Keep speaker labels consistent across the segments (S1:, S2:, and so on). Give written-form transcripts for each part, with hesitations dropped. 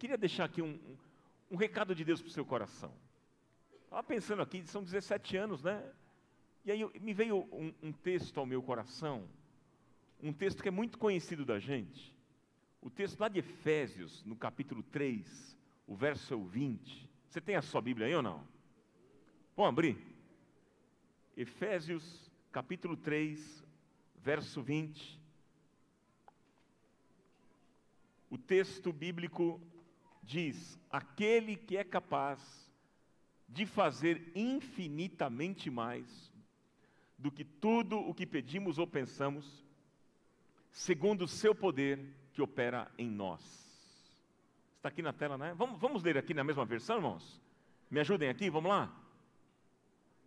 S1: queria deixar aqui um recado de Deus para o seu coração. Estava pensando aqui, são 17 anos, né? E aí me veio um texto ao meu coração, um texto que é muito conhecido da gente, o texto lá de Efésios, no capítulo 3, o verso 20. Você tem a sua Bíblia aí ou não? Vamos abrir? Efésios, capítulo 3, verso 20. O texto bíblico diz: aquele que é capaz de fazer infinitamente mais do que tudo o que pedimos ou pensamos, segundo o seu poder que opera em nós. Está aqui na tela, né? Vamos ler aqui na mesma versão, irmãos? Me ajudem aqui, vamos lá?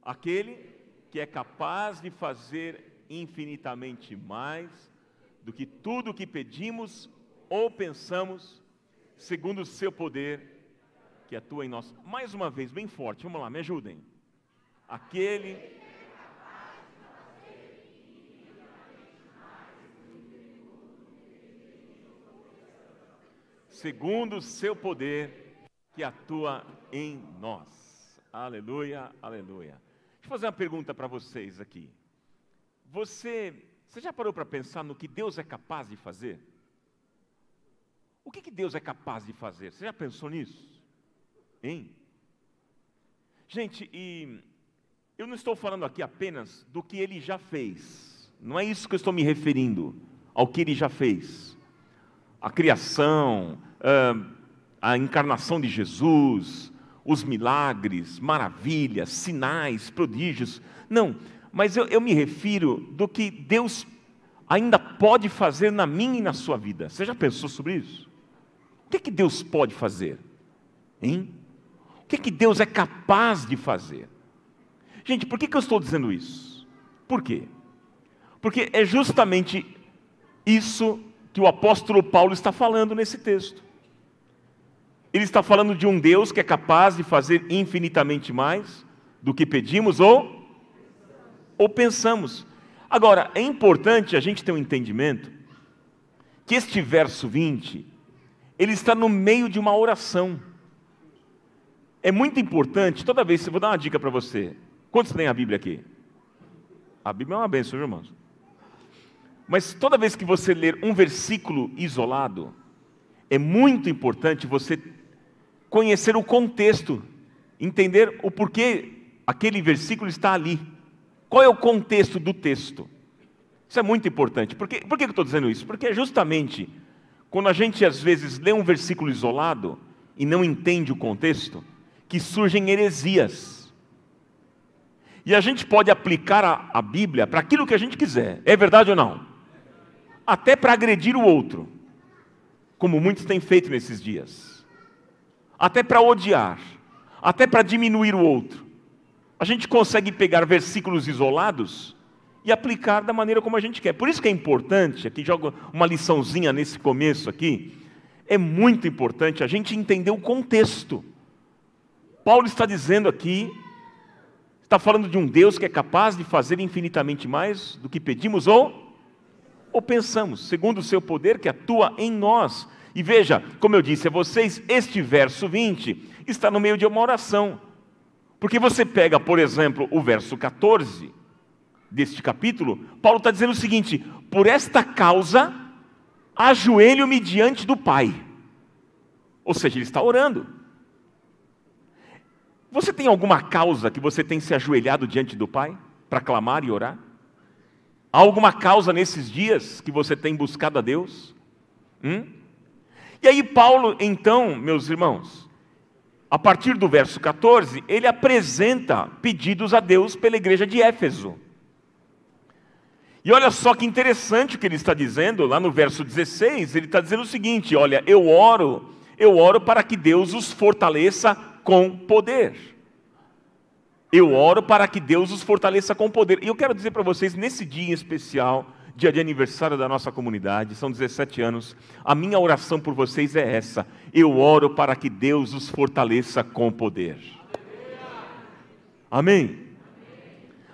S1: Aquele que é capaz de fazer infinitamente mais do que tudo o que pedimos ou pensamos, segundo o seu poder que atua em nós. Mais uma vez, bem forte, vamos lá, me ajudem. Aquele segundo o seu poder que atua em nós. Aleluia, aleluia. Deixa eu fazer uma pergunta para vocês aqui. Você já parou para pensar no que Deus é capaz de fazer? O que Deus é capaz de fazer? Você já pensou nisso? Hein? Gente, e eu não estou falando aqui apenas do que Ele já fez. Não é isso que eu estou me referindo, ao que Ele já fez. A criação, a encarnação de Jesus, os milagres, maravilhas, sinais, prodígios. Não, mas eu me refiro do que Deus ainda pode fazer na minha e na sua vida. Você já pensou sobre isso? O que Deus pode fazer? Hein? O que Deus é capaz de fazer? Gente, por que eu estou dizendo isso? Por quê? Porque é justamente isso que o apóstolo Paulo está falando nesse texto. Ele está falando de um Deus que é capaz de fazer infinitamente mais do que pedimos ou pensamos. Agora, é importante a gente ter um entendimento que este verso 20, ele está no meio de uma oração. É muito importante, toda vez, eu vou dar uma dica para você. Quantos têm a Bíblia aqui? A Bíblia é uma bênção, viu, irmãos? Mas toda vez que você ler um versículo isolado, é muito importante você conhecer o contexto, entender o porquê aquele versículo está ali. Qual é o contexto do texto? Isso é muito importante. Por que eu estou dizendo isso? Porque é justamente quando a gente às vezes lê um versículo isolado e não entende o contexto, que surgem heresias. E a gente pode aplicar a Bíblia para aquilo que a gente quiser. É verdade ou não? Até para agredir o outro, como muitos têm feito nesses dias. Até para odiar, até para diminuir o outro. A gente consegue pegar versículos isolados e aplicar da maneira como a gente quer. Por isso que é importante, aqui jogo uma liçãozinha nesse começo aqui, é muito importante a gente entender o contexto. Paulo está dizendo aqui, está falando de um Deus que é capaz de fazer infinitamente mais do que pedimos ou pensamos, segundo o seu poder que atua em nós. E veja, como eu disse a vocês, este verso 20 está no meio de uma oração. Porque você pega, por exemplo, o verso 14 deste capítulo, Paulo está dizendo o seguinte: por esta causa, ajoelho-me diante do Pai. Ou seja, ele está orando. Você tem alguma causa que você tem se ajoelhado diante do Pai para clamar e orar? Há alguma causa nesses dias que você tem buscado a Deus? E aí Paulo, então, meus irmãos, a partir do verso 14, ele apresenta pedidos a Deus pela igreja de Éfeso. E olha só que interessante o que ele está dizendo, lá no verso 16, ele está dizendo o seguinte: olha, eu oro para que Deus os fortaleça com poder. Eu oro para que Deus os fortaleça com poder. E eu quero dizer para vocês, nesse dia em especial, dia de aniversário da nossa comunidade, são 17 anos, a minha oração por vocês é essa: eu oro para que Deus os fortaleça com poder. Amém?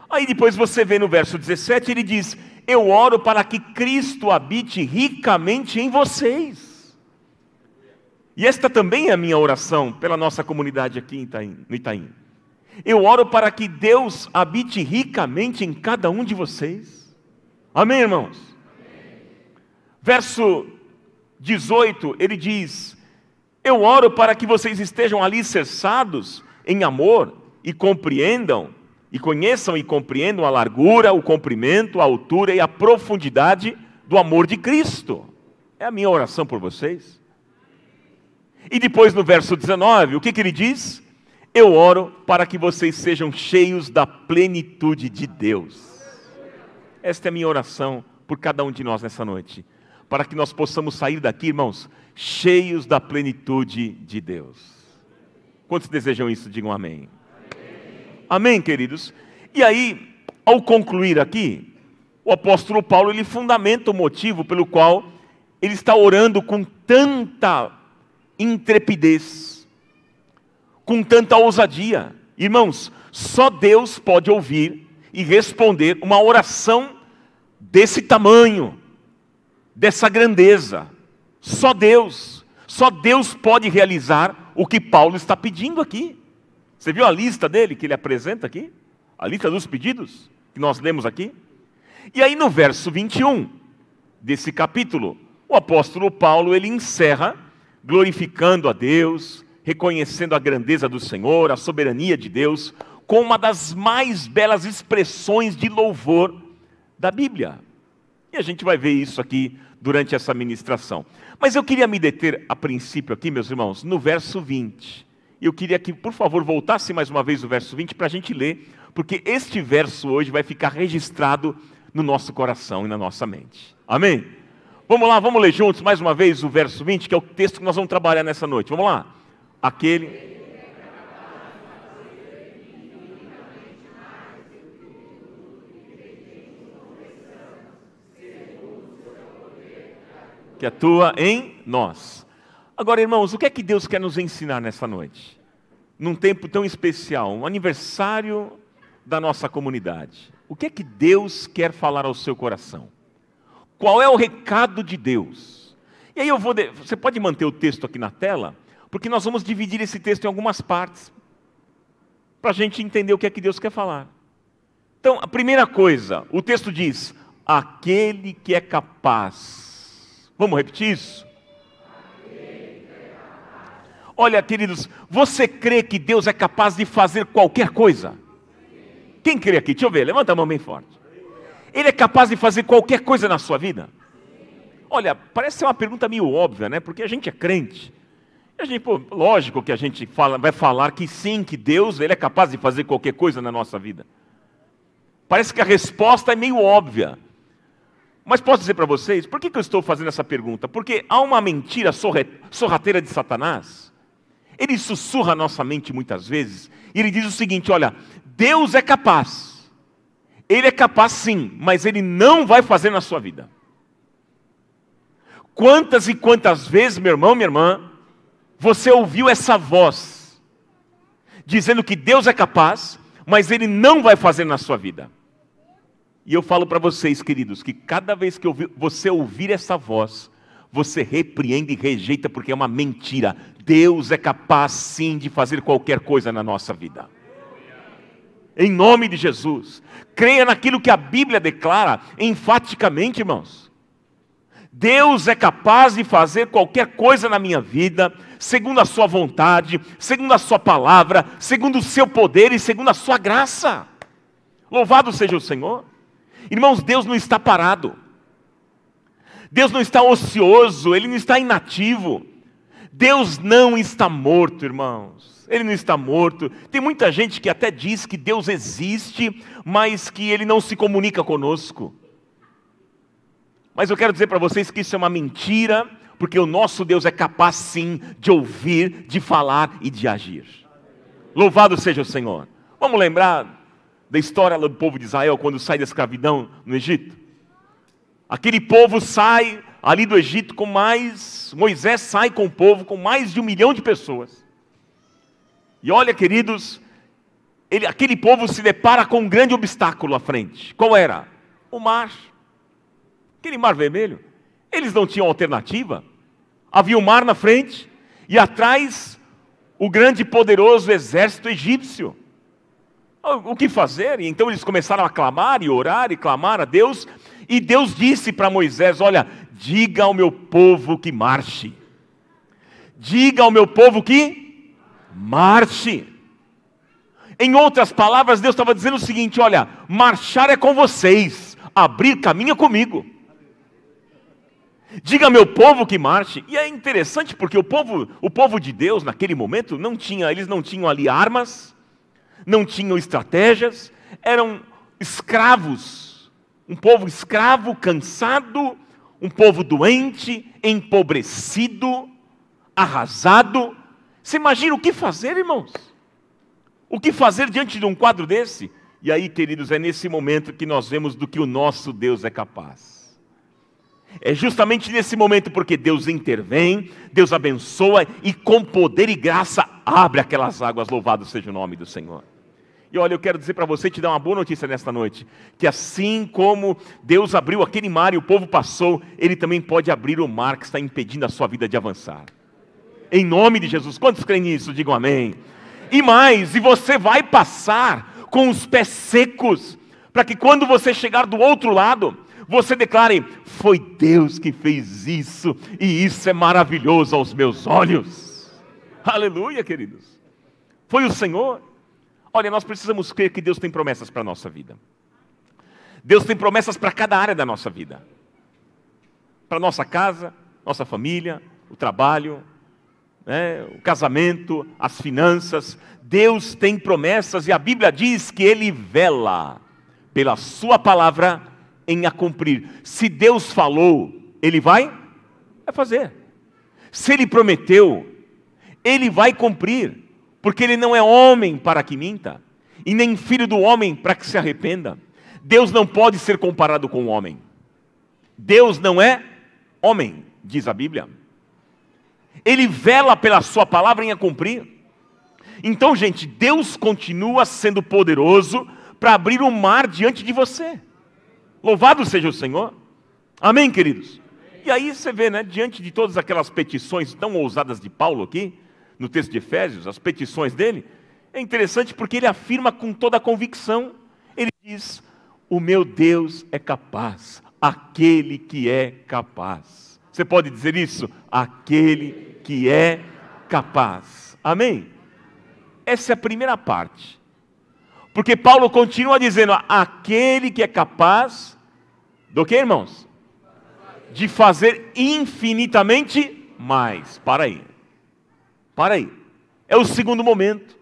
S1: Aí depois você vê no verso 17, ele diz: eu oro para que Cristo habite ricamente em vocês. E esta também é a minha oração pela nossa comunidade aqui no Itaim. Eu oro para que Deus habite ricamente em cada um de vocês. Amém, irmãos? Amém. Verso 18, ele diz: eu oro para que vocês estejam alicerçados em amor e compreendam, e conheçam e compreendam a largura, o comprimento, a altura e a profundidade do amor de Cristo. É a minha oração por vocês. E depois no verso 19, o que ele diz? Eu oro para que vocês sejam cheios da plenitude de Deus. Esta é a minha oração por cada um de nós nessa noite. Para que nós possamos sair daqui, irmãos, cheios da plenitude de Deus. Quantos desejam isso? Digam amém. Amém, queridos? E aí, ao concluir aqui, o apóstolo Paulo, ele fundamenta o motivo pelo qual ele está orando com tanta intrepidez, com tanta ousadia. Irmãos, só Deus pode ouvir e responder uma oração desse tamanho, dessa grandeza. Só Deus pode realizar o que Paulo está pedindo aqui. Você viu a lista dele que ele apresenta aqui? A lista dos pedidos que nós lemos aqui? E aí no verso 21 desse capítulo, o apóstolo Paulo, ele encerra glorificando a Deus, reconhecendo a grandeza do Senhor, a soberania de Deus, com uma das mais belas expressões de louvor da Bíblia. E a gente vai ver isso aqui durante essa ministração. Mas eu queria me deter a princípio aqui, meus irmãos, no verso 20. Eu queria que, por favor, voltasse mais uma vez o verso 20 para a gente ler, porque este verso hoje vai ficar registrado no nosso coração e na nossa mente. Amém? Vamos lá, vamos ler juntos mais uma vez o verso 20, que é o texto que nós vamos trabalhar nessa noite. Vamos lá. Aquele... que atua em nós. Agora, irmãos, o que é que Deus quer nos ensinar nessa noite? Num tempo tão especial, um aniversário da nossa comunidade. O que é que Deus quer falar ao seu coração? Qual é o recado de Deus? E aí você pode manter o texto aqui na tela, porque nós vamos dividir esse texto em algumas partes, para a gente entender o que é que Deus quer falar. Então, a primeira coisa, o texto diz, aquele que é capaz. Vamos repetir isso? Olha, queridos, você crê que Deus é capaz de fazer qualquer coisa? Quem crê aqui? Deixa eu ver, levanta a mão bem forte. Ele é capaz de fazer qualquer coisa na sua vida? Olha, parece ser uma pergunta meio óbvia, né? Porque a gente é crente. E a gente, lógico que a gente vai falar que sim, que Deus ele é capaz de fazer qualquer coisa na nossa vida. Parece que a resposta é meio óbvia. Mas posso dizer para vocês, por que eu estou fazendo essa pergunta? Porque há uma mentira sorrateira de Satanás. Ele sussurra a nossa mente muitas vezes, e ele diz o seguinte, olha, Deus é capaz. Ele é capaz sim, mas Ele não vai fazer na sua vida. Quantas e quantas vezes, meu irmão, minha irmã, você ouviu essa voz, dizendo que Deus é capaz, mas Ele não vai fazer na sua vida. E eu falo para vocês, queridos, que cada vez que você ouvir essa voz, você repreende e rejeita, porque é uma mentira. Deus é capaz sim de fazer qualquer coisa na nossa vida. Em nome de Jesus. Creia naquilo que a Bíblia declara enfaticamente, irmãos. Deus é capaz de fazer qualquer coisa na minha vida, segundo a sua vontade, segundo a sua palavra, segundo o seu poder e segundo a sua graça. Louvado seja o Senhor. Irmãos, Deus não está parado. Deus não está ocioso, Ele não está inativo. Deus não está morto, irmãos. Ele não está morto. Tem muita gente que até diz que Deus existe, mas que Ele não se comunica conosco. Mas eu quero dizer para vocês que isso é uma mentira, porque o nosso Deus é capaz sim de ouvir, de falar e de agir. Louvado seja o Senhor. Vamos lembrar da história do povo de Israel quando sai da escravidão no Egito. Aquele povo sai ali do Egito Moisés sai com o povo com mais de 1 milhão de pessoas. E olha, queridos, aquele povo se depara com um grande obstáculo à frente. Qual era? O mar. Aquele mar vermelho. Eles não tinham alternativa. Havia o mar na frente e atrás o grande e poderoso exército egípcio. O que fazer? E então eles começaram a clamar e orar e clamar a Deus, e Deus disse para Moisés: olha, diga ao meu povo que marche. Diga ao meu povo que marche. Em outras palavras, Deus estava dizendo o seguinte: olha, marchar é com vocês, abrir caminho é comigo. Diga ao meu povo que marche. E é interessante porque o povo de Deus naquele momento eles não tinham ali armas, não tinham estratégias, eram escravos, um povo escravo, cansado, um povo doente, empobrecido, arrasado. Você imagina o que fazer, irmãos? O que fazer diante de um quadro desse? E aí, queridos, é nesse momento que nós vemos do que o nosso Deus é capaz. É justamente nesse momento porque Deus intervém, Deus abençoa e com poder e graça abre aquelas águas, louvado seja o nome do Senhor. E olha, eu quero dizer para você, te dar uma boa notícia nesta noite, que assim como Deus abriu aquele mar e o povo passou, Ele também pode abrir o mar que está impedindo a sua vida de avançar. Em nome de Jesus, quantos creem nisso? Digam amém. E mais, e você vai passar com os pés secos, para que quando você chegar do outro lado, você declare: foi Deus que fez isso, e isso é maravilhoso aos meus olhos. Aleluia, queridos. Foi o Senhor. Olha, nós precisamos crer que Deus tem promessas para a nossa vida. Deus tem promessas para cada área da nossa vida. Para a nossa casa, nossa família, o trabalho, o casamento, as finanças. Deus tem promessas e a Bíblia diz que Ele vela pela sua palavra em a cumprir. Se Deus falou, Ele vai fazer. Se Ele prometeu, Ele vai cumprir. Porque Ele não é homem para que minta, e nem filho do homem para que se arrependa. Deus não pode ser comparado com o homem. Deus não é homem, diz a Bíblia. Ele vela pela sua palavra em a cumprir. Então, gente, Deus continua sendo poderoso para abrir o mar diante de você. Louvado seja o Senhor. Amém, queridos? E aí você vê, diante de todas aquelas petições tão ousadas de Paulo aqui, no texto de Efésios, as petições dele, é interessante porque ele afirma com toda a convicção. Ele diz: o meu Deus é capaz, aquele que é capaz. Você pode dizer isso? Aquele que é capaz. Amém? Essa é a primeira parte. Porque Paulo continua dizendo: aquele que é capaz, do que, irmãos? De fazer infinitamente mais. Para aí. É o segundo momento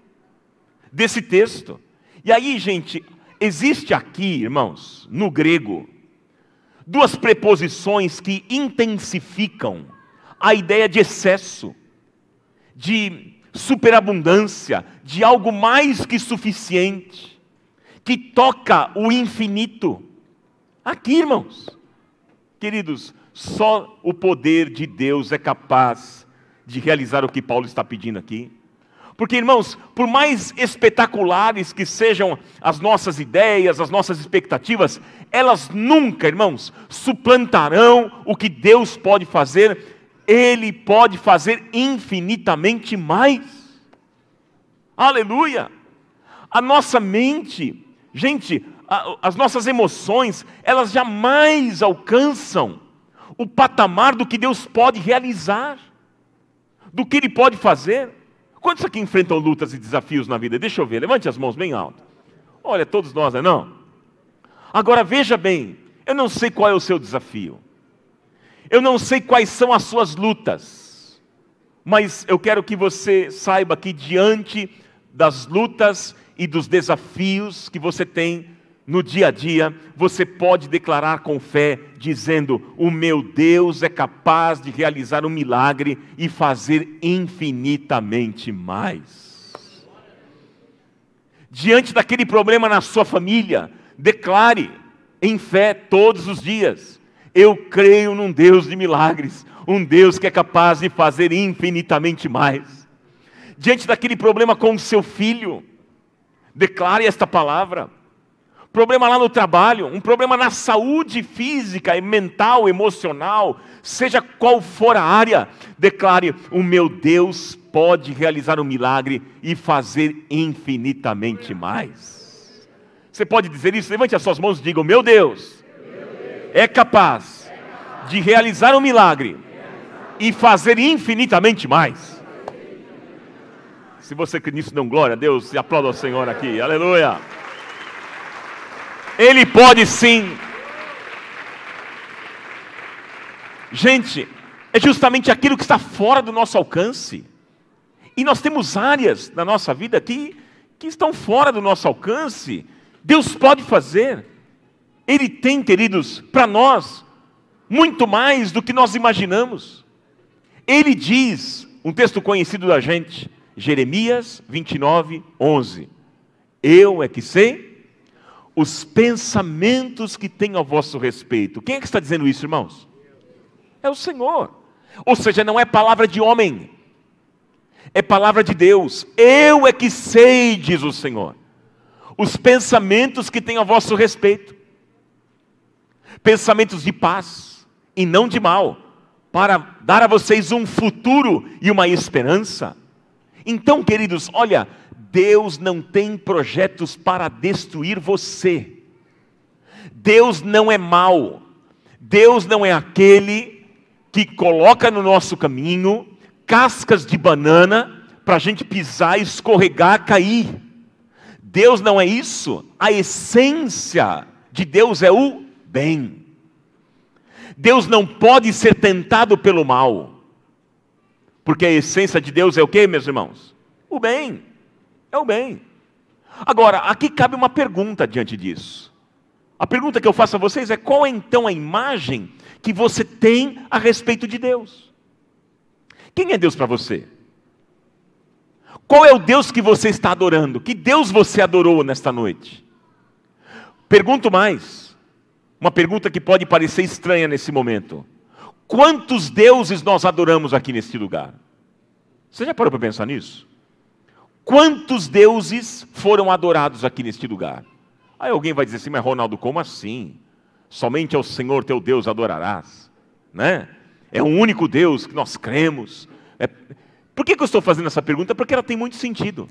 S1: desse texto. E aí, gente, existe aqui, irmãos, no grego, duas preposições que intensificam a ideia de excesso, de superabundância, de algo mais que suficiente, que toca o infinito. Aqui, irmãos, queridos, só o poder de Deus é capaz de realizar o que Paulo está pedindo aqui. Porque, irmãos, por mais espetaculares que sejam as nossas ideias, as nossas expectativas, elas nunca, irmãos, suplantarão o que Deus pode fazer. Ele pode fazer infinitamente mais. Aleluia! A nossa mente, gente, as nossas emoções, elas jamais alcançam o patamar do que Deus pode realizar, do que Ele pode fazer. Quantos aqui enfrentam lutas e desafios na vida? Deixa eu ver, levante as mãos bem alto. Olha, todos nós, não? Agora veja bem, eu não sei qual é o seu desafio. Eu não sei quais são as suas lutas. Mas eu quero que você saiba que diante das lutas e dos desafios que você tem no dia a dia, você pode declarar com fé, dizendo: o meu Deus é capaz de realizar um milagre e fazer infinitamente mais. Diante daquele problema na sua família, declare em fé todos os dias: eu creio num Deus de milagres, um Deus que é capaz de fazer infinitamente mais. Diante daquele problema com o seu filho, declare esta palavra. problema lá no trabalho, um problema na saúde física e mental, emocional, seja qual for a área, declare: o meu Deus pode realizar um milagre e fazer infinitamente mais. Você pode dizer isso? Levante as suas mãos e diga: o meu Deus é capaz de realizar um milagre e fazer infinitamente mais. Se você crê nisso, dê glória a Deus e aplauda ao Senhor aqui, aleluia. Ele pode sim. Gente, é justamente aquilo que está fora do nosso alcance. E nós temos áreas na nossa vida aqui que estão fora do nosso alcance. Deus pode fazer. Ele tem, queridos, para nós, muito mais do que nós imaginamos. Ele diz, um texto conhecido da gente, Jeremias 29, 11. Eu é que sei os pensamentos que tenho a vosso respeito. Quem é que está dizendo isso, irmãos? É o Senhor. Ou seja, não é palavra de homem, é palavra de Deus. Eu é que sei, diz o Senhor, os pensamentos que tenho a vosso respeito. Pensamentos de paz e não de mal, para dar a vocês um futuro e uma esperança. Então, queridos, olha, Deus não tem projetos para destruir você. Deus não é mau. Deus não é aquele que coloca no nosso caminho cascas de banana para a gente pisar, escorregar, cair. Deus não é isso. A essência de Deus é o bem. Deus não pode ser tentado pelo mal, porque a essência de Deus é o quê, meus irmãos? O bem. É o bem. Agora, aqui cabe uma pergunta diante disso. A pergunta que eu faço a vocês é: qual é então a imagem que você tem a respeito de Deus? Quem é Deus para você? Qual é o Deus que você está adorando? Que Deus você adorou nesta noite? Pergunto mais, uma pergunta que pode parecer estranha nesse momento: quantos deuses nós adoramos aqui neste lugar? Você já parou para pensar nisso? Quantos deuses foram adorados aqui neste lugar? Aí alguém vai dizer assim: mas Ronaldo, como assim? Somente ao Senhor teu Deus adorarás, né? É o único Deus que nós cremos. Por que eu estou fazendo essa pergunta? Porque ela tem muito sentido.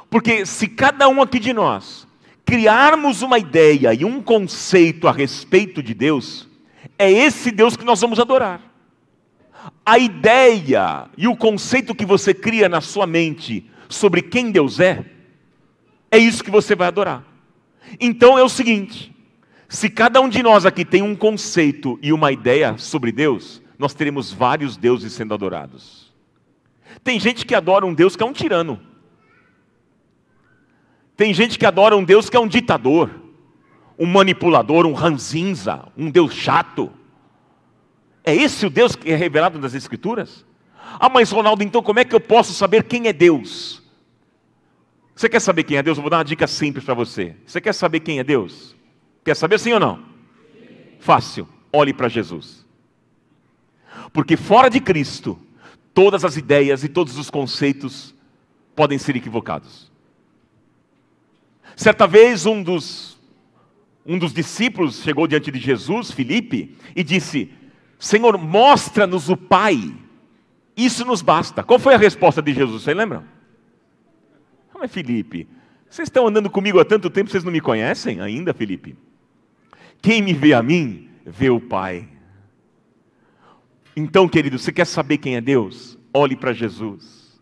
S1: Porque se cada um aqui de nós criarmos uma ideia e um conceito a respeito de Deus, é esse Deus que nós vamos adorar. A ideia e o conceito que você cria na sua mente sobre quem Deus é isso que você vai adorar. Então é o seguinte: se cada um de nós aqui tem um conceito e uma ideia sobre Deus, nós teremos vários deuses sendo adorados. Tem gente que adora um Deus que é um tirano. Tem gente que adora um Deus que é um ditador, um manipulador, um ranzinza, um Deus chato. É esse o Deus que é revelado nas Escrituras? Ah, mas Ronaldo, então como é que eu posso saber quem é Deus? Você quer saber quem é Deus? Eu vou dar uma dica simples para você. Você quer saber quem é Deus? Quer saber sim ou não? Fácil. Olhe para Jesus. Porque fora de Cristo, todas as ideias e todos os conceitos podem ser equivocados. Certa vez um dos discípulos chegou diante de Jesus, Filipe, e disse: Senhor, mostra-nos o Pai, isso nos basta. Qual foi a resposta de Jesus? Vocês lembram? Mas Filipe, vocês estão andando comigo há tanto tempo, vocês não me conhecem ainda, Filipe? Quem me vê a mim, vê o Pai. Então, querido, você quer saber quem é Deus? Olhe para Jesus.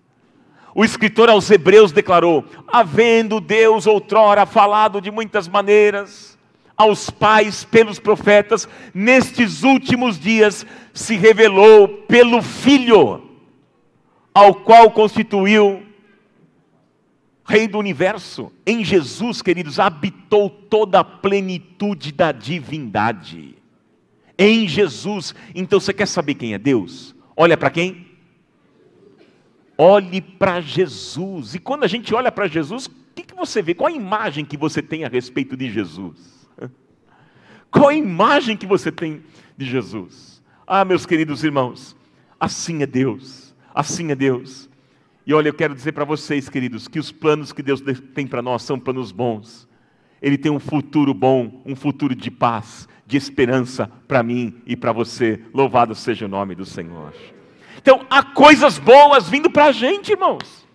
S1: O escritor aos Hebreus declarou: havendo Deus outrora falado de muitas maneiras aos pais pelos profetas, nestes últimos dias se revelou pelo Filho, ao qual constituiu Rei do Universo. Em Jesus, queridos, habitou toda a plenitude da divindade. Em Jesus. Então você quer saber quem é Deus? Olha para quem? Olhe para Jesus. E quando a gente olha para Jesus, o que você vê? Qual a imagem que você tem a respeito de Jesus? Qual a imagem que você tem de Jesus? Ah, meus queridos irmãos, assim é Deus. Assim é Deus. E olha, eu quero dizer para vocês, queridos, que os planos que Deus tem para nós são planos bons. Ele tem um futuro bom, um futuro de paz, de esperança para mim e para você. Louvado seja o nome do Senhor. Então, há coisas boas vindo para a gente, irmãos.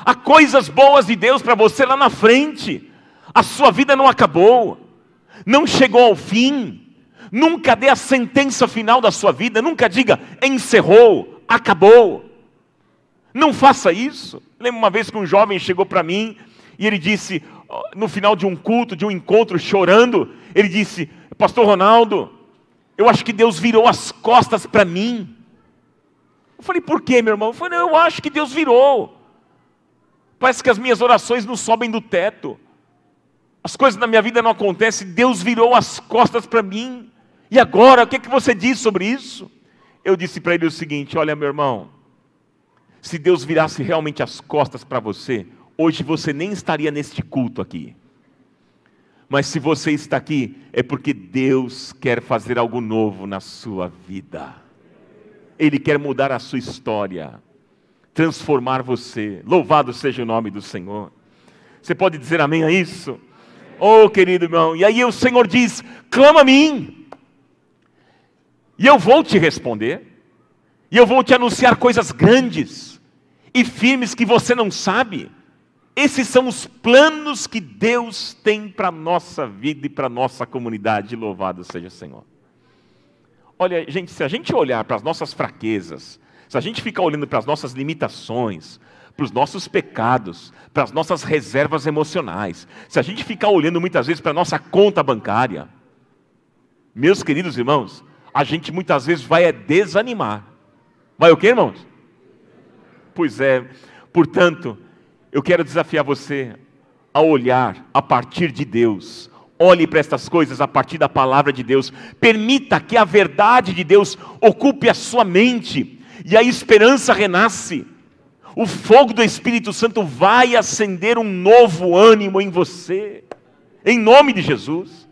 S1: Há coisas boas de Deus para você lá na frente. A sua vida não acabou, não chegou ao fim. Nunca dê a sentença final da sua vida. Nunca diga, encerrou, acabou. Não faça isso. Lembro uma vez que um jovem chegou para mim e ele disse, no final de um culto, de um encontro, chorando, ele disse, pastor Ronaldo, eu acho que Deus virou as costas para mim. Eu falei, por quê, meu irmão? Eu falei, não, eu acho que Deus virou. Parece que as minhas orações não sobem do teto. As coisas na minha vida não acontecem, Deus virou as costas para mim. E agora, o que é que você diz sobre isso? Eu disse para ele o seguinte, olha meu irmão, se Deus virasse realmente as costas para você, hoje você nem estaria neste culto aqui. Mas se você está aqui, é porque Deus quer fazer algo novo na sua vida. Ele quer mudar a sua história, transformar você. Louvado seja o nome do Senhor. Você pode dizer amém a isso? Oh, querido irmão, e aí o Senhor diz, clama a mim, e eu vou te responder, e eu vou te anunciar coisas grandes e firmes que você não sabe. Esses são os planos que Deus tem para a nossa vida e para a nossa comunidade. Louvado seja o Senhor. Olha, gente, se a gente olhar para as nossas fraquezas, se a gente ficar olhando para as nossas limitações, para os nossos pecados, para as nossas reservas emocionais, se a gente ficar olhando muitas vezes para a nossa conta bancária, meus queridos irmãos, a gente muitas vezes vai desanimar. Vai o quê, irmãos? Pois é, portanto, eu quero desafiar você a olhar a partir de Deus. Olhe para estas coisas a partir da palavra de Deus. Permita que a verdade de Deus ocupe a sua mente, e a esperança renasce. O fogo do Espírito Santo vai acender um novo ânimo em você, em nome de Jesus.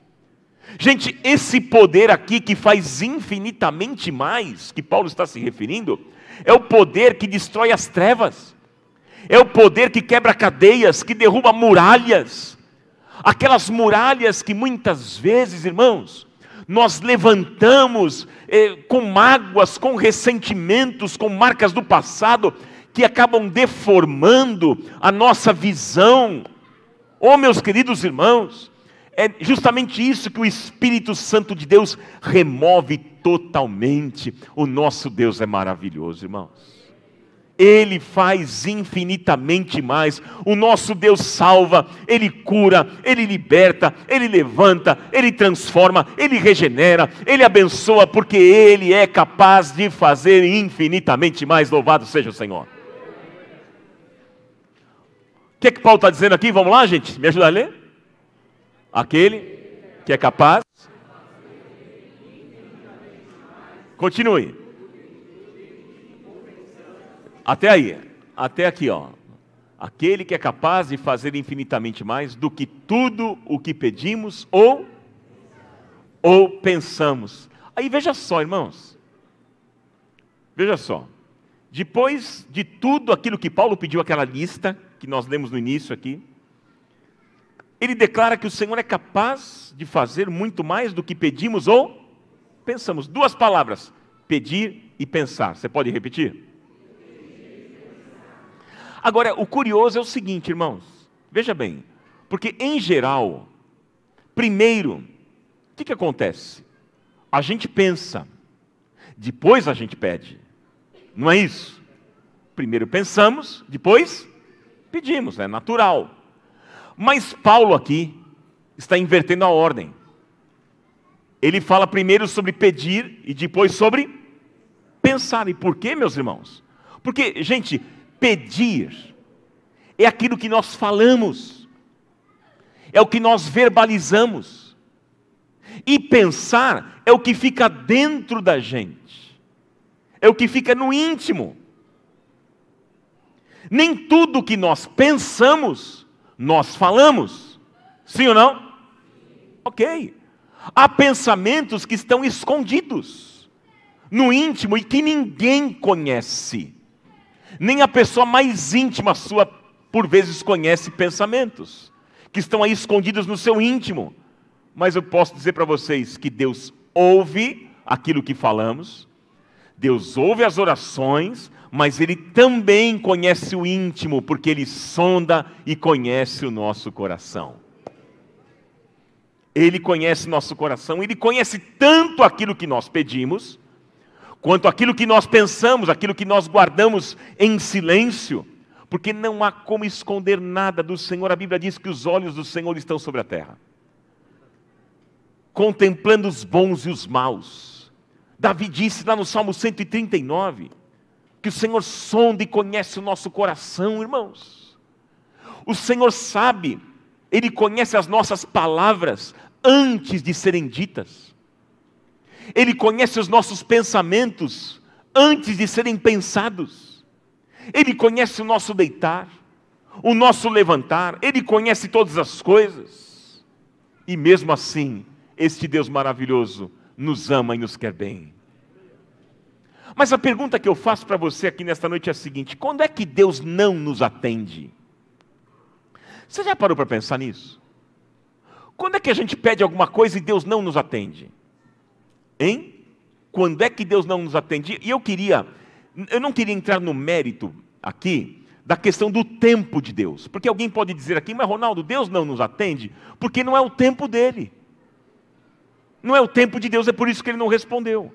S1: Gente, esse poder aqui que faz infinitamente mais, que Paulo está se referindo, é o poder que destrói as trevas, é o poder que quebra cadeias, que derruba muralhas, aquelas muralhas que muitas vezes, irmãos, nós levantamos com mágoas, com ressentimentos, com marcas do passado, que acabam deformando a nossa visão. Oh, meus queridos irmãos, é justamente isso que o Espírito Santo de Deus remove totalmente. O nosso Deus é maravilhoso, irmãos. Ele faz infinitamente mais. O nosso Deus salva, Ele cura, Ele liberta, Ele levanta, Ele transforma, Ele regenera, Ele abençoa, porque Ele é capaz de fazer infinitamente mais. Louvado seja o Senhor. O que é que Paulo está dizendo aqui? Vamos lá, gente? Me ajuda a ler? Aquele que é capaz. Continue. Até aí, até aqui, ó. Aquele que é capaz de fazer infinitamente mais do que tudo o que pedimos ou pensamos. Aí veja só, irmãos. Veja só. Depois de tudo aquilo que Paulo pediu, aquela lista que nós lemos no início aqui, ele declara que o Senhor é capaz de fazer muito mais do que pedimos ou pensamos. Duas palavras, pedir e pensar. Você pode repetir? Agora, o curioso é o seguinte, irmãos, veja bem, porque em geral, primeiro, o que acontece? A gente pensa, depois a gente pede, não é isso? Primeiro pensamos, depois pedimos, é natural. Mas Paulo aqui está invertendo a ordem. Ele fala primeiro sobre pedir e depois sobre pensar. E por quê, meus irmãos? Porque, gente, pedir é aquilo que nós falamos, é o que nós verbalizamos, e pensar é o que fica dentro da gente, é o que fica no íntimo. Nem tudo que nós pensamos, nós falamos, sim ou não? Ok, há pensamentos que estão escondidos no íntimo e que ninguém conhece. Nem a pessoa mais íntima sua, por vezes, conhece pensamentos que estão aí escondidos no seu íntimo. Mas eu posso dizer para vocês que Deus ouve aquilo que falamos, Deus ouve as orações, mas Ele também conhece o íntimo, porque Ele sonda e conhece o nosso coração. Ele conhece nosso coração, Ele conhece tanto aquilo que nós pedimos, quanto aquilo que nós pensamos, aquilo que nós guardamos em silêncio, porque não há como esconder nada do Senhor. A Bíblia diz que os olhos do Senhor estão sobre a terra, contemplando os bons e os maus. Davi disse lá no Salmo 139, que o Senhor sonda e conhece o nosso coração, irmãos. O Senhor sabe, Ele conhece as nossas palavras antes de serem ditas. Ele conhece os nossos pensamentos antes de serem pensados. Ele conhece o nosso deitar, o nosso levantar. Ele conhece todas as coisas. E mesmo assim, este Deus maravilhoso nos ama e nos quer bem. Mas a pergunta que eu faço para você aqui nesta noite é a seguinte: quando é que Deus não nos atende? Você já parou para pensar nisso? Quando é que a gente pede alguma coisa e Deus não nos atende? Hein? Quando é que Deus não nos atende? E eu não queria entrar no mérito aqui da questão do tempo de Deus. Porque alguém pode dizer aqui, mas Ronaldo, Deus não nos atende porque não é o tempo dele. Não é o tempo de Deus, é por isso que Ele não respondeu.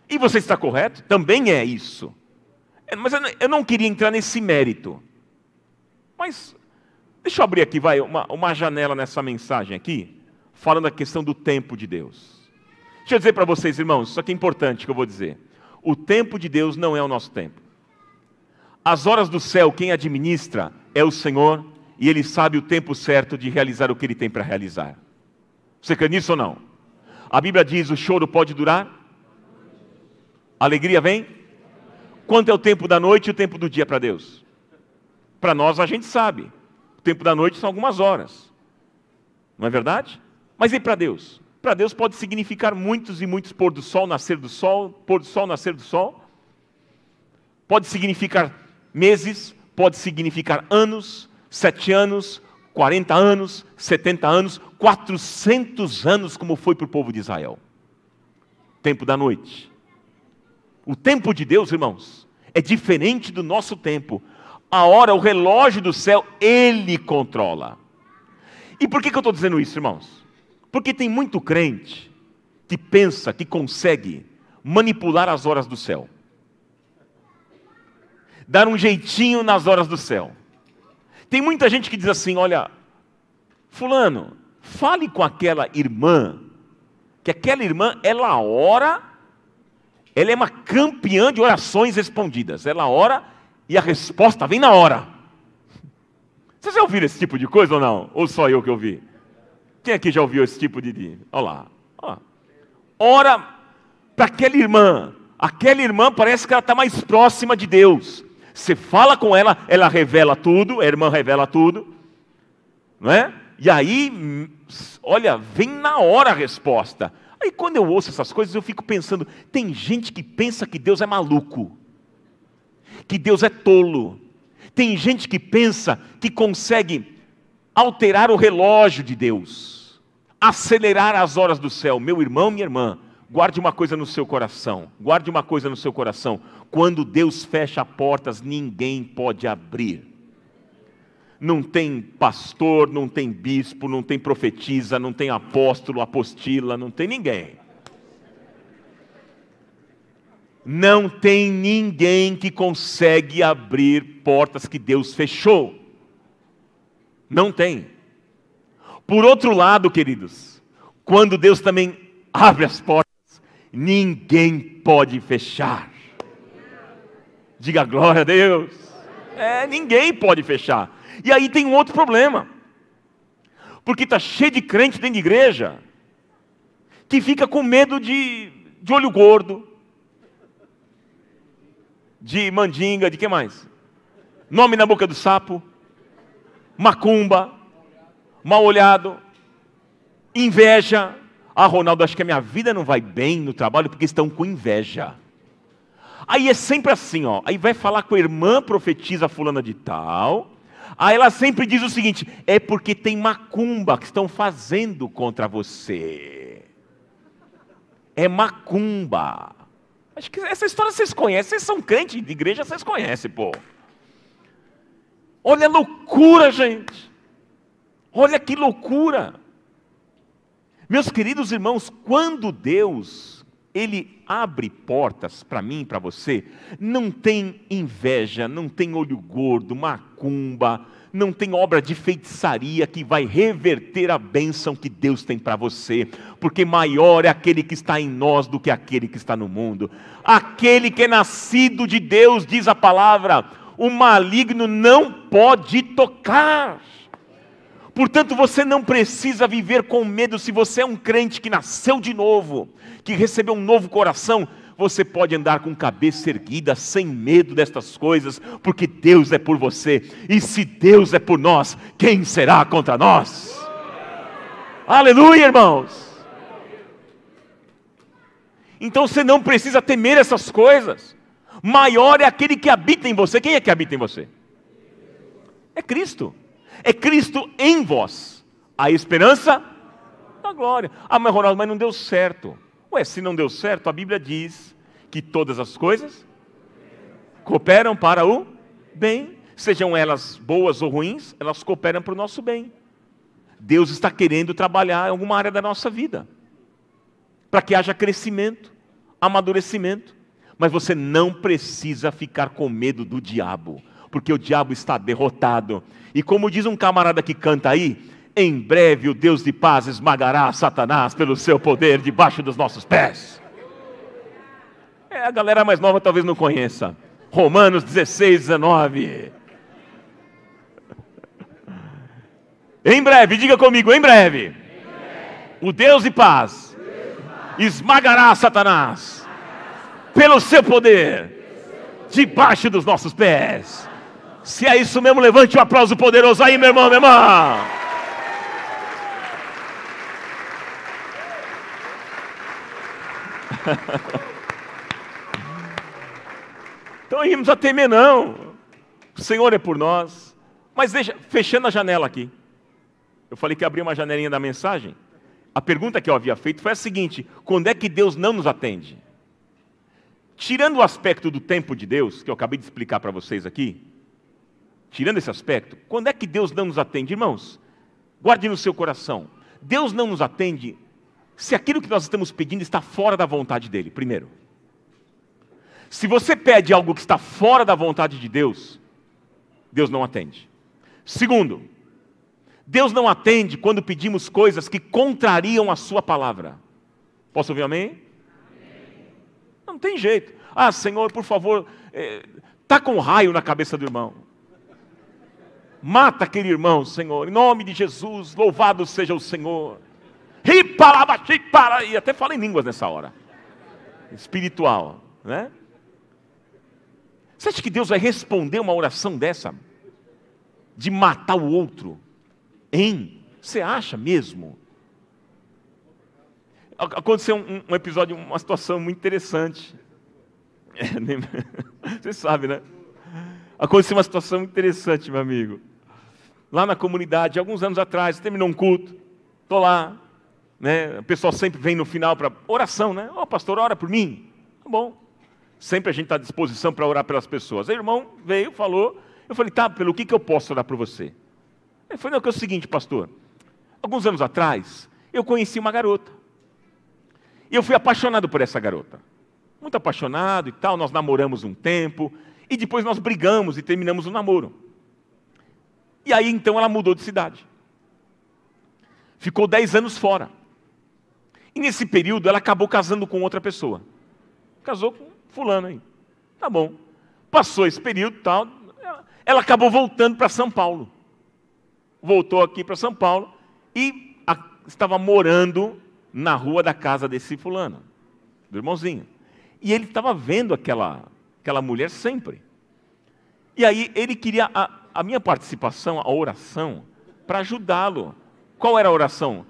S1: E você está correto? Também é isso. Mas eu não queria entrar nesse mérito. Mas deixa eu abrir aqui, uma janela nessa mensagem aqui, falando da questão do tempo de Deus. Deixa eu dizer para vocês, irmãos, isso aqui é importante que eu vou dizer. O tempo de Deus não é o nosso tempo. As horas do céu, quem administra é o Senhor, e Ele sabe o tempo certo de realizar o que Ele tem para realizar. Você crê nisso ou não? A Bíblia diz, o choro pode durar? A alegria vem? Quanto é o tempo da noite e o tempo do dia para Deus? Para nós a gente sabe. O tempo da noite são algumas horas. Não é verdade? Mas e para Deus? Para Deus pode significar muitos e muitos pôr do sol, nascer do sol, pôr do sol, nascer do sol. Pode significar meses, pode significar anos, 7 anos, 40 anos, 70 anos, 400 anos, como foi para o povo de Israel. Tempo da noite. O tempo de Deus, irmãos, é diferente do nosso tempo. A hora, o relógio do céu, Ele controla. E por que eu estou dizendo isso, irmãos? Porque tem muito crente que pensa que consegue manipular as horas do céu. Dar um jeitinho nas horas do céu. Tem muita gente que diz assim, olha, fulano, fale com aquela irmã, que aquela irmã, ela ora, ela é uma campeã de orações respondidas. Ela ora e a resposta vem na hora. Vocês já ouviram esse tipo de coisa ou não? Ou só eu que ouvi? Quem aqui já ouviu esse tipo de... Olha lá. Ó. Ora para aquela irmã parece que ela está mais próxima de Deus. Você fala com ela, ela revela tudo, a irmã revela tudo. Não é? E aí, olha, vem na hora a resposta. Aí quando eu ouço essas coisas, eu fico pensando, tem gente que pensa que Deus é maluco, que Deus é tolo. Tem gente que pensa que consegue alterar o relógio de Deus, acelerar as horas do céu. Meu irmão, minha irmã, guarde uma coisa no seu coração, guarde uma coisa no seu coração. Quando Deus fecha portas, ninguém pode abrir. Não tem pastor, não tem bispo, não tem profetisa, não tem apóstolo, apostila, não tem ninguém. Não tem ninguém que consegue abrir portas que Deus fechou. Não tem. Por outro lado, queridos, quando Deus também abre as portas, ninguém pode fechar. Diga glória a Deus. Ninguém pode fechar. E aí tem um outro problema. Porque está cheio de crente dentro de igreja que fica com medo de olho gordo, de mandinga, de que mais? Nome na boca do sapo, macumba, mal olhado, inveja. Ah, Ronaldo, acho que a minha vida não vai bem no trabalho porque estão com inveja. Aí é sempre assim, ó. Aí vai falar com a irmã profetiza fulana de tal. Aí ela sempre diz o seguinte: é porque tem macumba que estão fazendo contra você. É macumba. Acho que essa história vocês conhecem, vocês são crentes de igreja, vocês conhecem, pô. Olha a loucura, gente. Olha que loucura. Meus queridos irmãos, quando Deus, Ele abre portas para mim e para você, não tem inveja, não tem olho gordo, macumba, não tem obra de feitiçaria que vai reverter a bênção que Deus tem para você, porque maior é aquele que está em nós do que aquele que está no mundo. Aquele que é nascido de Deus, diz a palavra, o maligno não pode tocar. Portanto, você não precisa viver com medo. Se você é um crente que nasceu de novo, que recebeu um novo coração, você pode andar com cabeça erguida, sem medo destas coisas, porque Deus é por você. E se Deus é por nós, quem será contra nós? Aleluia, irmãos! Então você não precisa temer essas coisas. Maior é aquele que habita em você. Quem é que habita em você? É Cristo. É Cristo em vós, a esperança da glória. Ah, mas Ronaldo, mas não deu certo. Ué, se não deu certo, a Bíblia diz que todas as coisas cooperam para o bem. Sejam elas boas ou ruins, elas cooperam para o nosso bem. Deus está querendo trabalhar em alguma área da nossa vida, para que haja crescimento, amadurecimento. Mas você não precisa ficar com medo do diabo, porque o diabo está derrotado. E como diz um camarada que canta aí, em breve o Deus de paz esmagará Satanás pelo seu poder debaixo dos nossos pés. A galera mais nova talvez não conheça. Romanos 16, 19. Em breve, diga comigo, em breve, o Deus de paz esmagará Satanás pelo seu poder debaixo dos nossos pés. Se é isso mesmo, levante um aplauso poderoso aí, meu irmão, minha irmã. Então irmos a temer não. O Senhor é por nós. Mas deixa, fechando a janela aqui. Eu falei que abri uma janelinha da mensagem. A pergunta que eu havia feito foi a seguinte: quando é que Deus não nos atende? Tirando o aspecto do tempo de Deus, que eu acabei de explicar para vocês aqui, tirando esse aspecto, quando é que Deus não nos atende? Irmãos, guarde no seu coração. Deus não nos atende se aquilo que nós estamos pedindo está fora da vontade dEle, primeiro. Se você pede algo que está fora da vontade de Deus, Deus não atende. Segundo, Deus não atende quando pedimos coisas que contrariam a sua palavra. Posso ouvir amém? Não tem jeito. Ah, Senhor, por favor, está com um raio na cabeça do irmão. Mata aquele irmão, Senhor, em nome de Jesus, louvado seja o Senhor. E até fala em línguas nessa hora. Espiritual, né? Você acha que Deus vai responder uma oração dessa? De matar o outro? Hein? Você acha mesmo? Aconteceu um episódio, uma situação muito interessante. Você sabe, né? Aconteceu uma situação muito interessante, meu amigo. Lá na comunidade, alguns anos atrás, terminou um culto. Estou lá, né? O pessoal sempre vem no final para oração, né? Ó, pastor, ora por mim. Tá bom. Sempre a gente está à disposição para orar pelas pessoas. Aí o irmão veio, falou. Eu falei, tá, pelo que eu posso orar por você? Ele falou, não, que é o seguinte, pastor. Alguns anos atrás, eu conheci uma garota. E eu fui apaixonado por essa garota. Muito apaixonado e tal, nós namoramos um tempo. E depois nós brigamos e terminamos o namoro. E aí então ela mudou de cidade. Ficou 10 anos fora. E nesse período ela acabou casando com outra pessoa. Casou com fulano aí. Tá bom. Passou esse período e tal. Ela acabou voltando para São Paulo. Voltou aqui para São Paulo e estava morando na rua da casa desse fulano, do irmãozinho. E ele estava vendo aquela mulher sempre. E aí ele queria a minha participação, a oração, para ajudá-lo. Qual era a oração?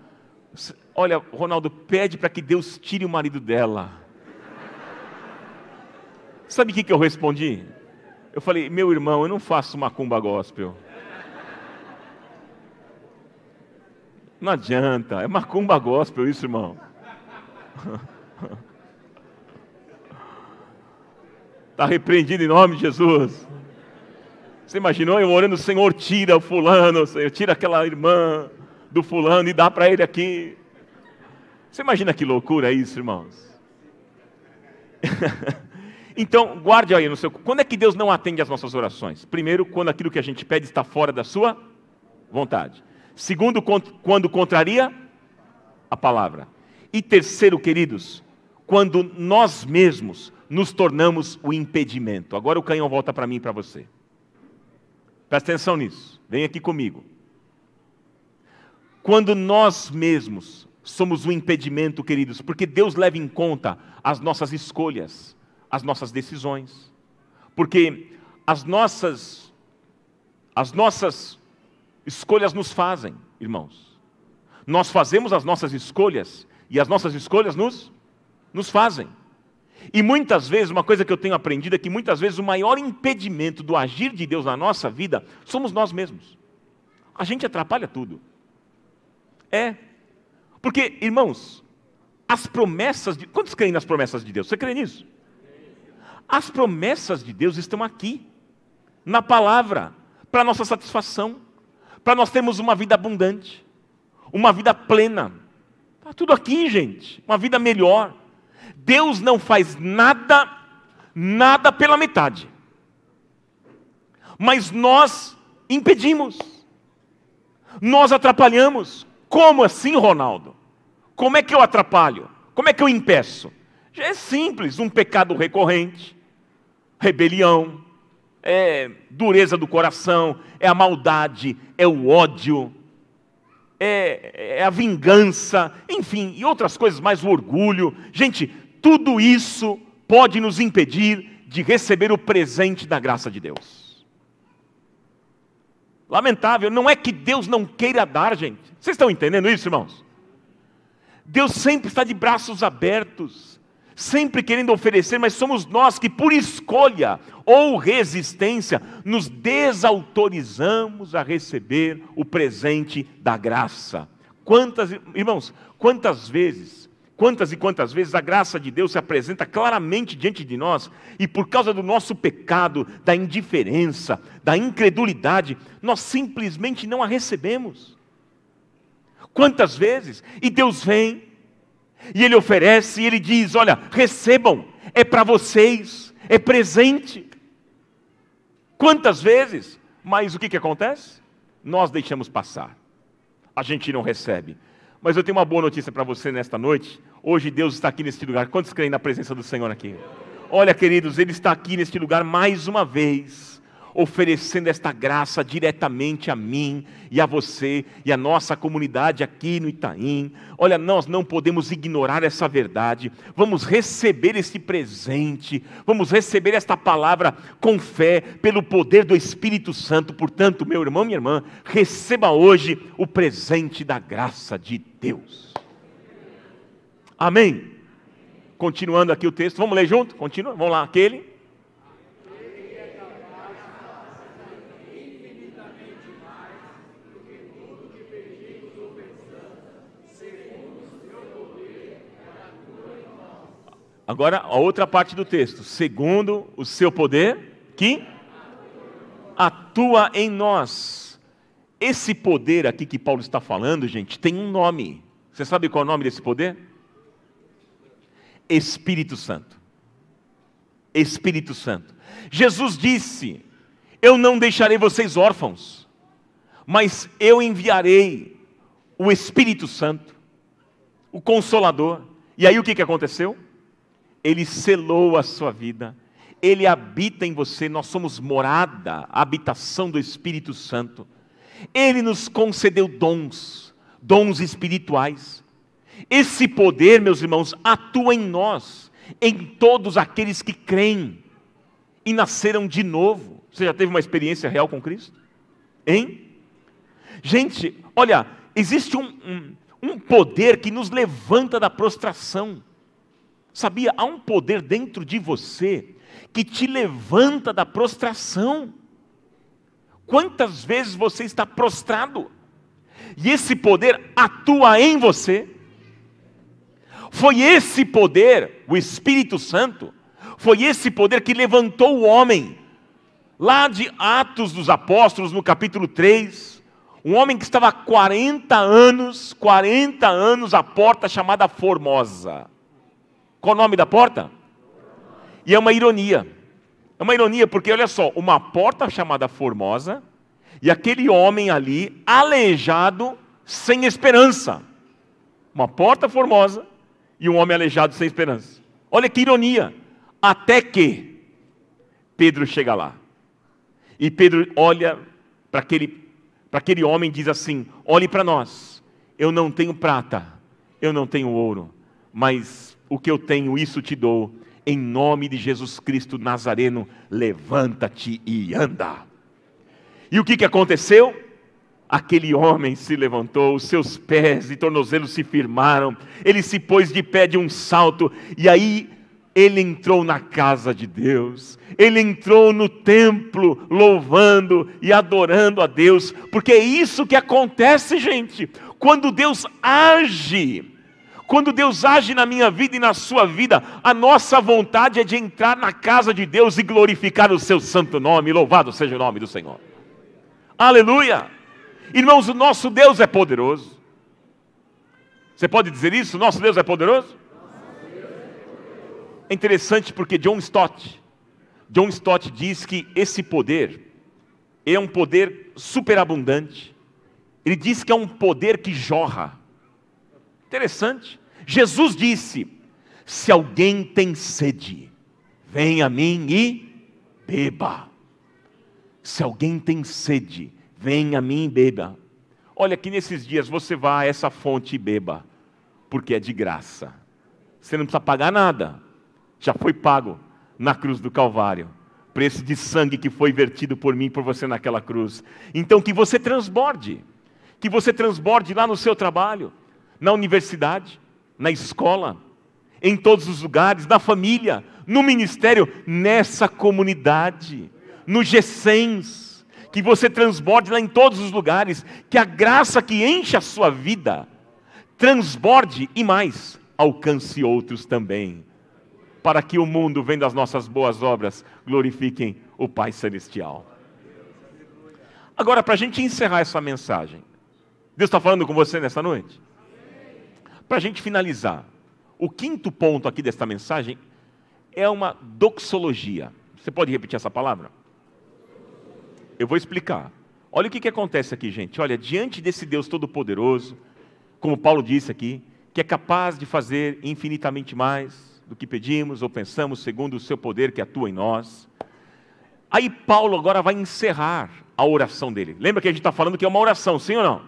S1: Olha, Ronaldo, pede para que Deus tire o marido dela. Sabe o que eu respondi? Eu falei, meu irmão, eu não faço macumba gospel. Não adianta, é macumba gospel isso, irmão. Está repreendido em nome de Jesus. Você imaginou eu orando, Senhor, tira o fulano, Senhor, tira aquela irmã do fulano e dá para ele aqui. Você imagina que loucura isso, irmãos? Então, guarde aí no seu... Quando é que Deus não atende às nossas orações? Primeiro, quando aquilo que a gente pede está fora da sua vontade. Segundo, quando contraria a palavra. E terceiro, queridos, quando nós mesmos nos tornamos o impedimento. Agora o canhão volta para mim e para você. Presta atenção nisso. Vem aqui comigo. Quando nós mesmos somos o impedimento, queridos, porque Deus leva em conta as nossas escolhas, as nossas decisões. Porque as nossas escolhas nos fazem, irmãos. Nós fazemos as nossas escolhas e as nossas escolhas nos fazem. E muitas vezes, uma coisa que eu tenho aprendido é que muitas vezes o maior impedimento do agir de Deus na nossa vida somos nós mesmos. A gente atrapalha tudo. Porque, irmãos, as promessas de... Quantos creem nas promessas de Deus? Você crê nisso? As promessas de Deus estão aqui, na palavra, para nossa satisfação, para nós termos uma vida abundante, uma vida plena. Está tudo aqui, gente, uma vida melhor. Deus não faz nada pela metade. Mas nós impedimos. Nós atrapalhamos. Como assim, Ronaldo? Como é que eu atrapalho? Como é que eu impeço? Já é simples, um pecado recorrente, rebelião, dureza do coração, é a maldade, é o ódio, é a vingança, enfim, e outras coisas mais, o orgulho. Gente, tudo isso pode nos impedir de receber o presente da graça de Deus. Lamentável, não é que Deus não queira dar, gente. Vocês estão entendendo isso, irmãos? Deus sempre está de braços abertos, sempre querendo oferecer, mas somos nós que por escolha ou resistência nos desautorizamos a receber o presente da graça. Irmãos, quantas e quantas vezes a graça de Deus se apresenta claramente diante de nós e por causa do nosso pecado, da indiferença, da incredulidade, nós simplesmente não a recebemos. Quantas vezes? E Deus vem, e Ele oferece, e Ele diz, olha, recebam, é para vocês, é presente. Quantas vezes? Mas o que acontece? Nós deixamos passar, a gente não recebe. Mas eu tenho uma boa notícia para você nesta noite. Hoje Deus está aqui neste lugar. Quantos creem na presença do Senhor aqui? Olha, queridos, Ele está aqui neste lugar mais uma vez, oferecendo esta graça diretamente a mim e a você e a nossa comunidade aqui no Itaim. Olha, nós não podemos ignorar essa verdade. Vamos receber esse presente, vamos receber esta palavra com fé, pelo poder do Espírito Santo. Portanto, meu irmão, minha irmã, receba hoje o presente da graça de Deus. Amém? Continuando aqui o texto, vamos ler junto? Continua, vamos lá, aquele... Agora, a outra parte do texto. Segundo o seu poder, que atua em nós. Esse poder aqui que Paulo está falando, gente, tem um nome. Você sabe qual é o nome desse poder? Espírito Santo. Espírito Santo. Jesus disse, eu não deixarei vocês órfãos, mas eu enviarei o Espírito Santo, o Consolador. E aí o que aconteceu? Ele selou a sua vida, Ele habita em você, nós somos morada, habitação do Espírito Santo. Ele nos concedeu dons espirituais. Esse poder, meus irmãos, atua em nós, em todos aqueles que creem e nasceram de novo. Você já teve uma experiência real com Cristo? Hein? Gente, olha, existe um poder que nos levanta da prostração. Sabia? Há um poder dentro de você que te levanta da prostração. Quantas vezes você está prostrado? E esse poder atua em você. Foi esse poder, o Espírito Santo, foi esse poder que levantou o homem. Lá de Atos dos Apóstolos, no capítulo 3, um homem que estava há 40 anos à porta chamada Formosa. Qual o nome da porta? E é uma ironia porque olha só, uma porta chamada Formosa, e aquele homem ali, aleijado, sem esperança. Uma porta formosa, e um homem aleijado sem esperança. Olha que ironia, até que Pedro chega lá. E Pedro olha para aquele homem e diz assim: olhe para nós, eu não tenho prata, eu não tenho ouro, mas o que eu tenho, isso te dou, em nome de Jesus Cristo Nazareno, levanta-te e anda. E o que aconteceu? Aquele homem se levantou, os seus pés e tornozelos se firmaram, ele se pôs de pé de um salto, e aí ele entrou na casa de Deus, ele entrou no templo louvando e adorando a Deus, porque é isso que acontece, gente, quando Deus age na minha vida e na sua vida, a nossa vontade é de entrar na casa de Deus e glorificar o seu santo nome, louvado seja o nome do Senhor. Aleluia! Irmãos, o nosso Deus é poderoso. Você pode dizer isso? Nosso Deus é poderoso? É interessante porque John Stott diz que esse poder é um poder superabundante. Ele diz que é um poder que jorra. Interessante. Jesus disse: se alguém tem sede, venha a mim e beba. Se alguém tem sede, venha a mim e beba. Olha, que nesses dias você vá a essa fonte e beba, porque é de graça. Você não precisa pagar nada. Já foi pago na cruz do Calvário. Preço de sangue que foi vertido por mim e por você naquela cruz. Então que você transborde. Que você transborde lá no seu trabalho, na universidade, na escola, em todos os lugares, na família, no ministério, nessa comunidade, no G100s, que você transborde lá em todos os lugares, que a graça que enche a sua vida, transborde e mais, alcance outros também, para que o mundo, vendo as nossas boas obras, glorifiquem o Pai Celestial. Agora, para a gente encerrar essa mensagem, Deus está falando com você nessa noite? Para a gente finalizar, o quinto ponto aqui desta mensagem é uma doxologia. Você pode repetir essa palavra? Eu vou explicar. Olha o que acontece aqui, gente. Olha, diante desse Deus Todo-Poderoso, como Paulo disse aqui, que é capaz de fazer infinitamente mais do que pedimos ou pensamos, segundo o seu poder que atua em nós. Aí Paulo agora vai encerrar a oração dele. Lembra que a gente está falando que é uma oração, sim ou não?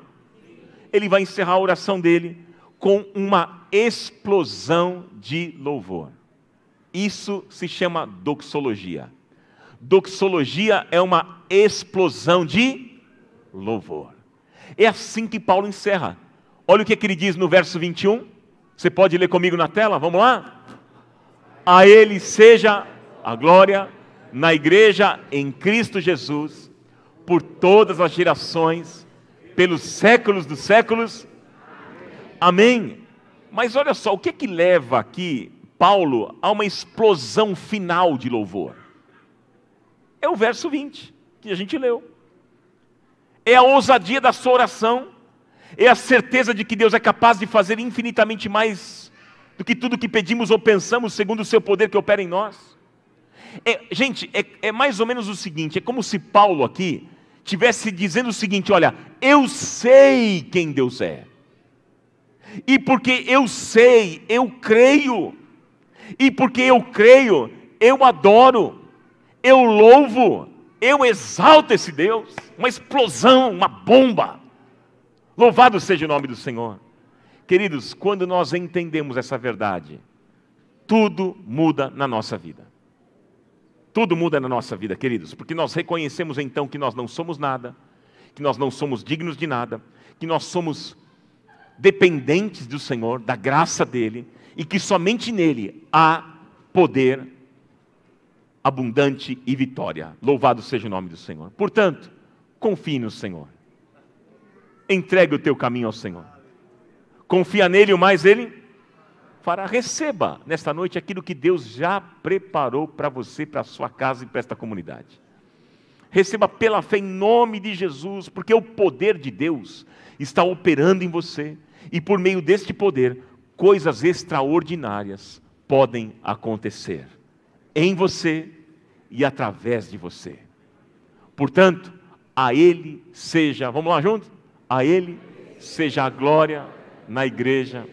S1: Ele vai encerrar a oração dele com uma explosão de louvor. Isso se chama doxologia. Doxologia é uma explosão de louvor. É assim que Paulo encerra. Olha o que ele diz no verso 21. Você pode ler comigo na tela? Vamos lá? A Ele seja a glória na igreja em Cristo Jesus, por todas as gerações, pelos séculos dos séculos. Amém. Mas olha só, o que leva aqui Paulo a uma explosão final de louvor? É o verso 20, que a gente leu. É a ousadia da sua oração, é a certeza de que Deus é capaz de fazer infinitamente mais do que tudo que pedimos ou pensamos, segundo o seu poder que opera em nós. Gente, é mais ou menos o seguinte, é como se Paulo aqui estivesse dizendo o seguinte: olha, eu sei quem Deus é, e porque eu sei, eu creio, e porque eu creio, eu adoro, eu louvo, eu exalto esse Deus. Uma explosão, uma bomba. Louvado seja o nome do Senhor. Queridos, quando nós entendemos essa verdade, tudo muda na nossa vida. Tudo muda na nossa vida, queridos, porque nós reconhecemos então que nós não somos nada, que nós não somos dignos de nada, que nós somos dependentes do Senhor, da graça dEle, e que somente nele há poder abundante e vitória. Louvado seja o nome do Senhor. Portanto, confie no Senhor. Entregue o teu caminho ao Senhor. Confia nele, o mais ele fará. Receba nesta noite aquilo que Deus já preparou para você, para a sua casa e para esta comunidade. Receba pela fé em nome de Jesus, porque o poder de Deus está operando em você, e por meio deste poder, coisas extraordinárias podem acontecer em você e através de você. Portanto, a Ele seja, vamos lá juntos? A Ele seja a glória na igreja,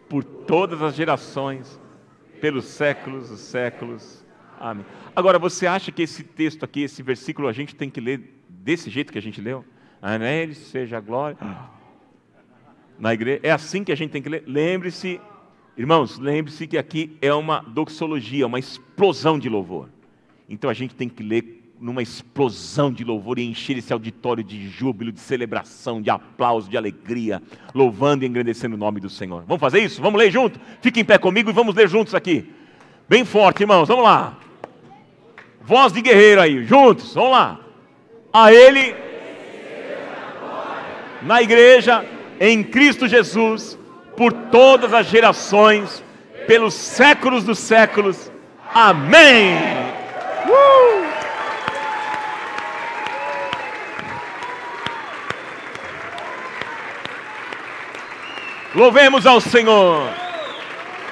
S1: por todas as gerações, pelos séculos dos séculos. Amém. Agora, você acha que esse texto aqui, esse versículo, a gente tem que ler desse jeito que a gente leu? A Ele seja a glória na igreja. É assim que a gente tem que ler. Lembre-se, irmãos, lembre-se que aqui é uma doxologia, uma explosão de louvor. Então a gente tem que ler numa explosão de louvor e encher esse auditório de júbilo, de celebração, de aplauso, de alegria, louvando e engrandecendo o nome do Senhor. Vamos fazer isso? Vamos ler junto? Fique em pé comigo e vamos ler juntos aqui. Bem forte, irmãos, vamos lá. Voz de guerreiro aí, juntos, vamos lá. A Ele, na igreja, em Cristo Jesus, por todas as gerações, pelos séculos dos séculos. Amém. Louvemos ao Senhor.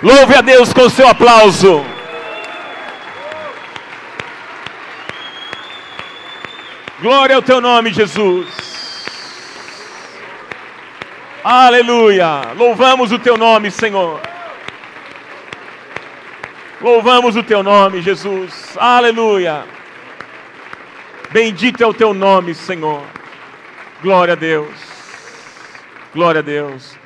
S1: Louve a Deus com o seu aplauso. Glória ao teu nome, Jesus. Aleluia. Louvamos o teu nome, Senhor. Louvamos o teu nome, Jesus. Aleluia. Bendito é o teu nome, Senhor. Glória a Deus. Glória a Deus.